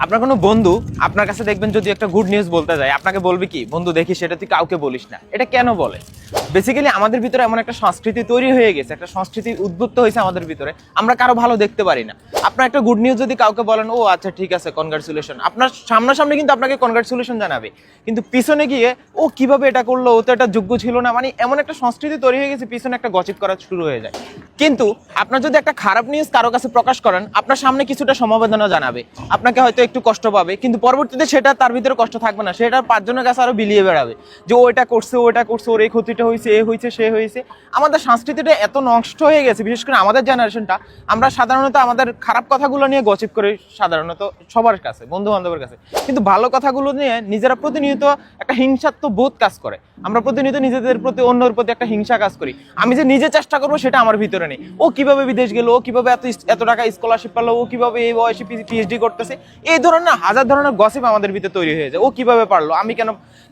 আপনার কোনো বন্ধু আপনার কাছে দেখবেন যদি একটা গুড নিউজ বলতে যায়, আপনাকে বলবে কি, বন্ধু দেখি সেটা তুই কাউকে বলিস না। এটা কেন বলে? বেসিক্যালি আমাদের ভিতরে এমন একটা সংস্কৃতি তৈরি হয়ে গেছে, একটা সংস্কৃতি উদ্বুদ্ধ হয়েছে আমাদের ভিতরে, আমরা কারো ভালো দেখতে পারি না। আপনার একটা গুড নিউজ যদি কাউকে বলেন, ও আচ্ছা ঠিক আছে কনগ্রাচুলেশন, আপনার সামনাসামনি কিন্তু আপনাকে কনগ্রাচুলেশন জানাবে, কিন্তু পিছনে গিয়ে ও কিভাবে এটা করলো, ও তো এটা যোগ্য ছিল না, মানে এমন একটা সংস্কৃতি তৈরি হয়ে গেছে, পিছনে একটা গসিপ করা শুরু হয়ে যায়। কিন্তু আপনার যদি একটা খারাপ নিউজ কারো কাছে প্রকাশ করেন, আপনার সামনে কিছুটা সমবেদনা জানাবে, আপনাকে হয়তো একটু কষ্ট পাবে, কিন্তু পরবর্তীতে সেটা তার ভিতরে কষ্ট থাকবে না, সেটা পাঁচজনের কাছে আরো বিলিয়ে বেড়াবে যে ও এটা করছে, ও এটা করছে, ওর এই ক্ষতিটা হয়েছে, এ হয়েছে, সে হয়েছে। আমাদের সংস্কৃতিটা এত নষ্ট হয়ে গেছে, বিশেষ করে আমাদের জেনারেশনটা, আমরা সাধারণত আমাদের খারাপ কথাগুলো নিয়ে গসিপ করি সাধারণত সবার কাছে, বন্ধু বান্ধবের কাছে, কিন্তু ভালো কথাগুলো নিয়ে নিজেরা প্রতিনিয়ত একটা হিংসাত্মক বোধ কাজ করে। আমরা প্রতিনিয়ত নিজেদের প্রতি, অন্যের প্রতি একটা হিংসা কাজ করি। আমি যে নিজে চেষ্টা করবো সেটা আমার ভিতরে নেই। ও কিভাবে বিদেশ গেল, ও কিভাবে এত টাকা স্কলারশিপ পেলো, ও কিভাবে এই বয়সে পিএইচডি করতেছে, এই ধরনের হাজার ধরনের গসিপ আমাদের ভিতরে তৈরি হয়ে যায়। ও কিভাবে পারলো,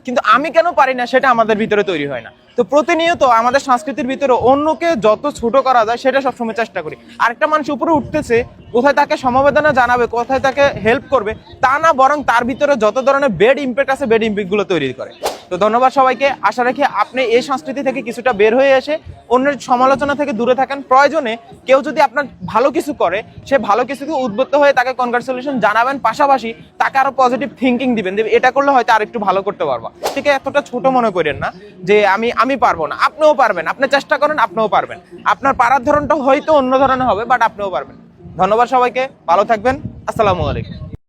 কিন্তু আমি কেন পারি না, সেটা আমাদের ভিতরে তৈরি হয় না। তো প্রতিনিয়ত আমাদের সংস্কৃতির ভিতরে অন্যকে যত ছোট করা যায় সেটা সবসময় চেষ্টা করি। আরেকটা মানুষ উপরে উঠতেছে, কোথায় তাকে সমবেদনা জানাবে, কোথায় তাকে হেল্প করবে, তা না, বরং তার ভিতরে যত ধরনের বেড ইম্প্যাক্ট আছে, বেড ইম্প্যাক্ট গুলো তৈরি করে। তো ধন্যবাদ সবাইকে। আশা রাখি আপনি এই সংস্কৃতি থেকে কিছুটা বের হয়ে এসে অন্যের সমালোচনা থেকে দূরে থাকেন। প্রয়োজনে কেউ যদি আপনার ভালো কিছু করে, সে ভালো কিছুকে উদ্বুদ্ধ হয়ে তাকে কনগ্রাচুলেশন জানাবেন, পাশাপাশি তাকে আরো পজিটিভ থিঙ্কিং দিবেন, এটা করলে হয়তো আরেকটু ভালো করতে পারবা। ঠিক আছে, এতটা ছোট মনে করেন না যে আমি পারবো না। আপনিও পারবেন, আপনি চেষ্টা করেন, আপনিও পারবেন। আপনার পারার ধরনটা হয়তো অন্য ধরনের হবে, বাট আপনিও পারবেন। ধন্যবাদ সবাইকে, ভালো থাকবেন। আসসালামু আলাইকুম।